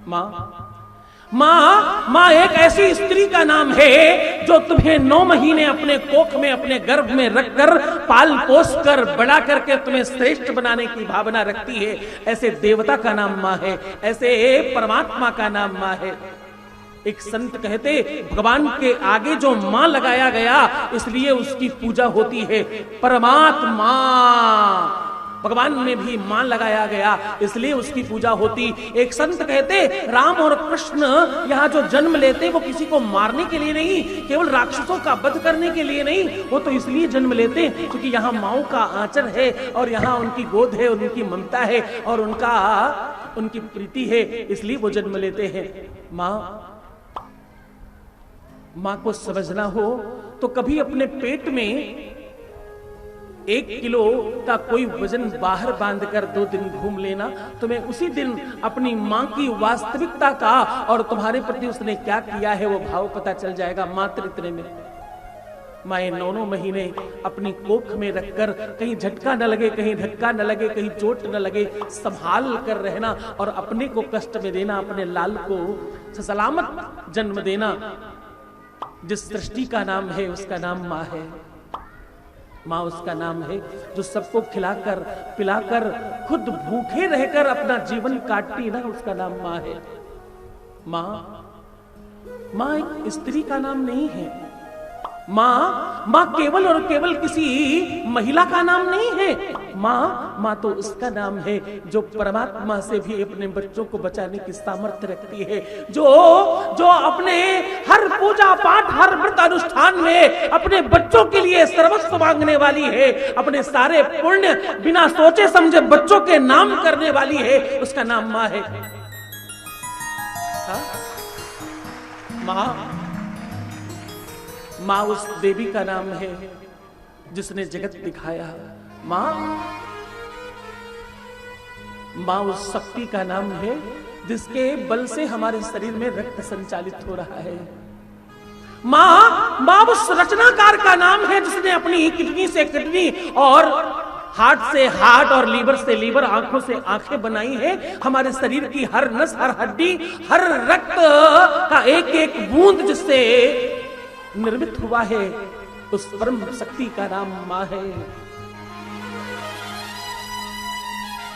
मां एक ऐसी स्त्री का नाम है जो तुम्हें 9 महीने अपने कोख में, अपने गर्भ में रखकर पाल पोस कर बड़ा करके तुम्हें श्रेष्ठ बनाने की भावना रखती है। ऐसे देवता का नाम मां है, ऐसे परमात्मा का नाम मां है। एक संत कहते, भगवान के आगे जो मां लगाया गया इसलिए उसकी पूजा होती है। परमात्मा, भगवान में भी मां लगाया गया इसलिए उसकी पूजा होती। एक संत कहते, राम और कृष्ण यहाँ जो जन्म लेते वो किसी को मारने के लिए नहीं, केवल राक्षसों का वध करने के लिए नहीं, वो तो इसलिए जन्म लेते क्योंकि यहाँ माओ का आंचल है और यहाँ उनकी गोद है, उनकी ममता है और उनकी प्रीति है, इसलिए वो जन्म लेते हैं। मां को समझना हो तो कभी अपने पेट में 1 किलो का कोई वजन बाहर बांधकर 2 दिन घूम लेना, तुम्हें उसी दिन अपनी मां की वास्तविकता का और तुम्हारे प्रति उसने क्या किया है वो भाव पता चल जाएगा। मात्र इतने में माए 9 महीने अपनी कोख में रखकर कहीं झटका न लगे, कहीं धक्का न लगे, कहीं चोट न लगे, संभाल कर रहना और अपने को कष्ट में देना, अपने लाल को सलामत जन्म देना। जिस सृष्टि का नाम है उसका नाम मां है। मां उसका नाम है जो सबको खिलाकर पिलाकर खुद भूखे रहकर अपना जीवन काटती ना, उसका नाम मां है। मां एक स्त्री का नाम नहीं है। मां केवल और केवल किसी महिला का नाम नहीं है। मां तो उसका नाम है जो परमात्मा से भी अपने बच्चों को बचाने की सामर्थ्य रखती है, जो अपने हर पूजा पाठ, हर व्रत अनुष्ठान में अपने बच्चों के लिए सर्वस्व मांगने वाली है, अपने सारे पुण्य बिना सोचे समझे बच्चों के नाम करने वाली है, उसका नाम मां है। मां उस देवी का नाम है जिसने जगत दिखाया। मां उस शक्ति का नाम है जिसके बल से हमारे शरीर में रक्त संचालित हो रहा है। मां उस रचनाकार का नाम है जिसने अपनी किडनी से किडनी और हार्ट से हार्ट और लीवर से लीवर, आंखों से आंखें बनाई है। हमारे शरीर की हर नस, हर हड्डी, हर रक्त का एक एक बूंद जिससे निर्मित हुआ है, उस परम शक्ति का नाम मां है।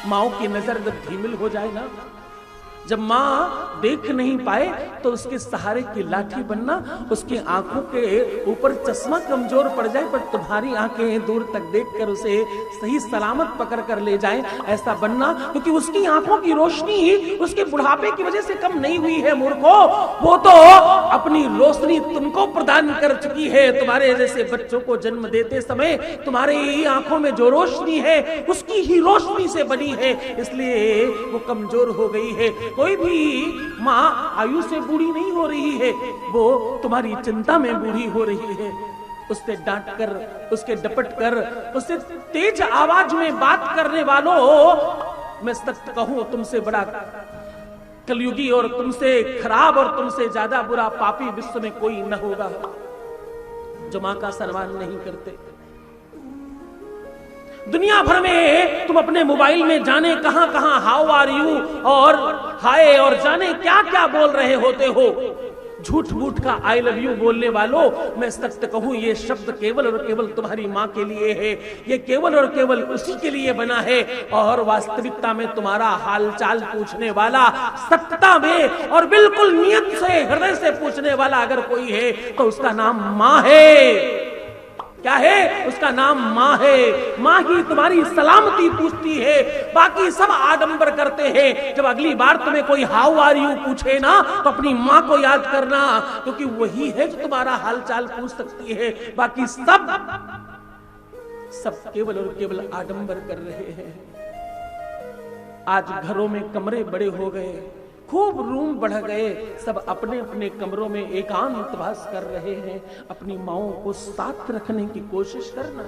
माओ की नजर जब धीमिल हो जाए ना, जब मां देख नहीं पाए तो उसके सहारे की लाठी बनना, उसकी आंखों के ऊपर चश्मा कमजोर पड़ जाए पर तुम्हारी आंखें दूर तक देखकर उसे सही सलामत पकड़ कर ले जाएं, ऐसा बनना, क्योंकि उसकी आंखों की रोशनी उसके बुढ़ापे की वजह से कम नहीं हुई है मूर्खो। वो तो अपनी रोशनी तुमको प्रदान कर चुकी है। तुम्हारे जैसे बच्चों को जन्म देते समय तुम्हारी आंखों में जो रोशनी है उसकी ही रोशनी से बनी है, इसलिए वो कमजोर हो गई है। कोई भी मां आयु से बूढ़ी नहीं हो रही है, वो तुम्हारी चिंता में बूढ़ी हो रही है। उससे डांट कर, उसके डपट कर, उससे तेज आवाज में बात करने वालों, मैं सच कहूं तुमसे बड़ा कलयुगी और तुमसे खराब और तुमसे ज्यादा बुरा पापी विश्व में कोई न होगा जो मां का सम्मान नहीं करते। दुनिया भर में तुम अपने मोबाइल में जाने कहां कहां हाउ आर यू और हाय और जाने क्या क्या बोल रहे होते हो। झूठ मूठ का आई लव यू बोलने वालों, मैं सत्य कहूं ये शब्द केवल और केवल तुम्हारी मां के लिए है, ये केवल और केवल उसी के लिए बना है। और वास्तविकता में तुम्हारा हालचाल पूछने वाला, सत्यता में और बिल्कुल नियत से हृदय से पूछने वाला अगर कोई है तो उसका नाम मां है। क्या है? उसका नाम मां है। मां ही तुम्हारी सलामती पूछती है, बाकी सब आडंबर करते हैं। जब अगली बार तुम्हें कोई हाउ आर यू पूछे ना तो अपनी मां को याद करना, क्योंकि वही है जो तुम्हारा हालचाल पूछ सकती है। बाकी सब केवल और केवल आडंबर कर रहे हैं। आज घरों में कमरे बड़े हो गए, खूब रूम बढ़ गए, सब अपने अपने कमरों में एकांतवास कर रहे हैं। अपनी माओं को साथ रखने की कोशिश करना,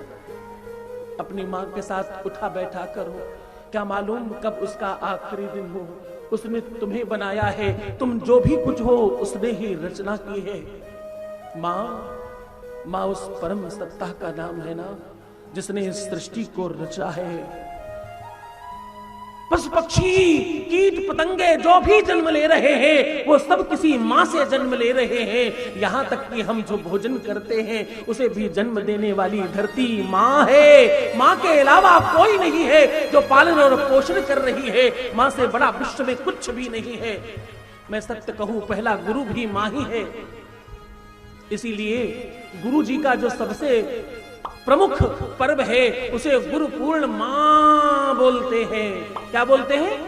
अपनी मां के साथ उठा बैठा करो। क्या मालूम कब उसका आखिरी दिन हो। उसने तुम्हें बनाया है, तुम जो भी कुछ हो उसने ही रचना की है। मां उस परम सत्ता का नाम है ना, जिसने इस सृष्टि को रचा है। पशु पक्षी कीट पतंगे जो भी जन्म ले रहे हैं वो सब किसी माँ से जन्म ले रहे हैं। यहाँ तक कि हम जो भोजन करते हैं उसे भी जन्म देने वाली धरती माँ है। माँ के अलावा कोई नहीं है जो पालन और पोषण कर रही है। माँ से बड़ा विश्व में कुछ भी नहीं है। मैं सत्य कहूं, पहला गुरु भी माँ ही है। इसीलिए गुरु जी का जो सबसे प्रमुख पर्व है उसे गुरु पूर्णिमा बोलते हैं। क्या बोलते हैं?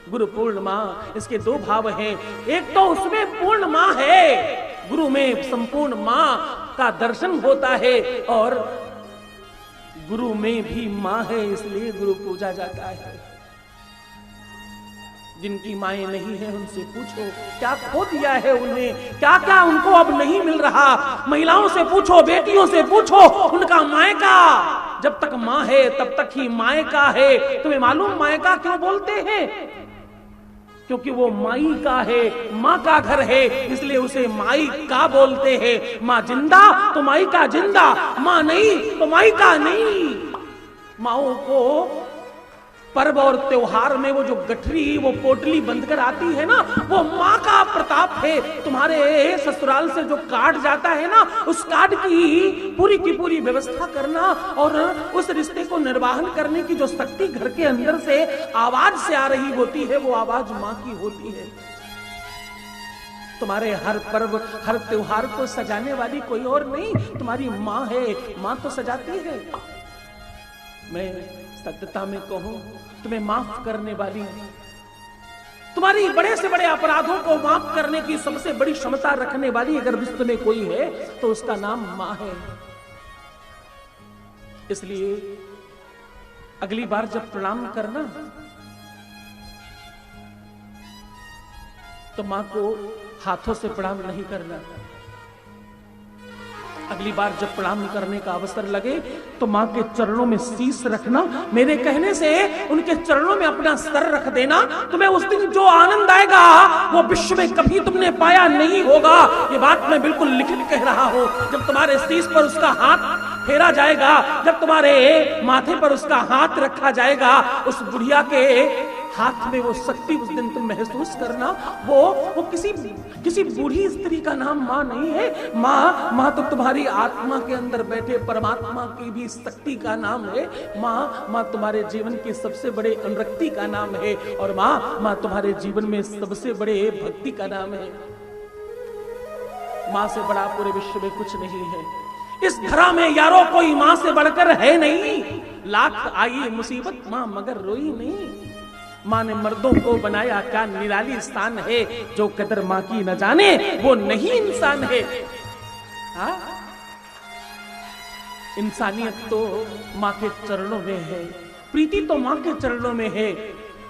गुरु पूर्णिमा। इसके दो भाव हैं, एक तो उसमें पूर्ण माँ है, गुरु में संपूर्ण माँ का दर्शन होता है, और गुरु में भी माँ है इसलिए गुरु पूजा जाता है। जिनकी माएं नहीं है उनसे पूछो क्या खो दिया है उन्हें, क्या क्या उनको अब नहीं मिल रहा। महिलाओं से पूछो, बेटियों से पूछो, उनका मायका जब तक माँ है तब तक ही मायका है। तुम्हें मालूम मायका क्यों बोलते हैं? क्योंकि वो माई का है, माँ का घर है, इसलिए उसे माई का बोलते हैं। माँ जिंदा तो माई का जिंदा, माँ नहीं तो माई का नहीं। माओ को पर्व और त्योहार में वो जो गठरी, वो पोटली बंद कर आती है ना, वो माँ का प्रताप है। तुम्हारे ससुराल से जो कार्ड जाता है ना, उस कार्ड की पूरी व्यवस्था करना और उस रिश्ते को निर्वाहन करने की जो शक्ति घर के अंदर से आवाज से आ रही होती है, वो आवाज माँ की होती है। तुम्हारे हर पर्व, हर त्योहार को सजाने वाली कोई और नहीं, तुम्हारी माँ है। माँ तो सजाती है। मैं सत्यता में कहूं, तुम्हें माफ करने वाली, तुम्हारी बड़े से बड़े अपराधों को माफ करने की सबसे बड़ी क्षमता रखने वाली अगर विश्व में कोई है तो उसका नाम मां है। इसलिए अगली बार जब प्रणाम करना तो मां को हाथों से प्रणाम नहीं करना। अगली बार जब प्रणाम करने का अवसर लगे तो मां के चरणों में शीश रखना। मेरे कहने से उनके चरणों में अपना सर रख देना। तुम्हें उस दिन जो आनंद आएगा वो विश्व में कभी तुमने पाया नहीं होगा। ये बात मैं बिल्कुल लिखित कह रहा हूं। जब तुम्हारे शीश पर उसका हाथ फेरा जाएगा, जब तुम्हारे माथे पर उसका हाथ रखा जाएगा, उस बुढ़िया के हाथ में वो शक्ति उस दिन तुम महसूस करना। वो किसी बूढ़ी स्त्री का नाम माँ नहीं है। माँ तो तुम्हारी आत्मा के अंदर बैठे परमात्मा की भी शक्ति का नाम है। माँ तुम्हारे जीवन की सबसे बड़े अनुरक्ति का नाम है, और माँ तुम्हारे जीवन में सबसे बड़े भक्ति का नाम है। माँ से बड़ा पूरे विश्व में कुछ नहीं है। इस धरा में यारो कोई माँ से बढ़कर है नहीं। लाख आई मुसीबत माँ मगर रोई नहीं। माँ ने मर्दों को बनाया क्या निराली स्थान है। जो कदर माँ की न जाने वो नहीं इंसान है। हाँ? इंसानियत तो माँ के चरणों में है, प्रीति तो माँ के चरणों में है,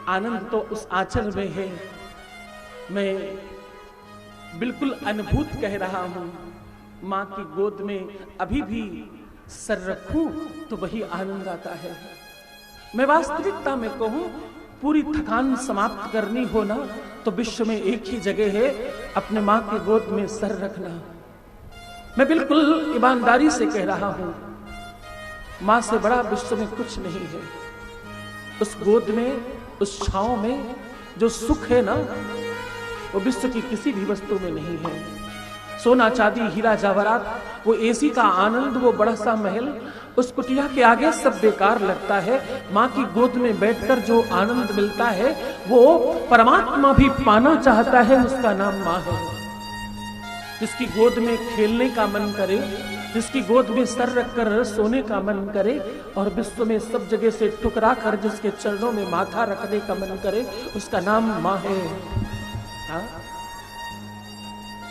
आनंद तो उस आंचल में है। मैं बिल्कुल अनुभूत कह रहा हूं। माँ की गोद में अभी भी सर रखूं तो वही आनंद आता है। मैं वास्तविकता में कहूं, पूरी थकान समाप्त करनी हो ना तो विश्व में एक ही जगह है, अपने माँ की गोद में सर रखना। मैं बिल्कुल ईमानदारी से कह रहा हूं, माँ से बड़ा विश्व में कुछ नहीं है। उस गोद में, उस छांव में जो सुख है ना, वो विश्व की किसी भी वस्तु में नहीं है। सोना चांदी हीरा जवाहरात, वो एसी का आनंद, वो बड़ा सा महल, उस कुटिया के आगे सब बेकार लगता है। माँ की गोद में बैठकर जो आनंद मिलता है वो परमात्मा भी पाना चाहता है, उसका नाम माँ है। जिसकी गोद में खेलने का मन करे, जिसकी गोद में सर रखकर सोने का मन करे, और विश्व में सब जगह से टुकरा कर जिसके चरणों में माथा रखने का मन करे, उसका नाम माँ है। हाँ?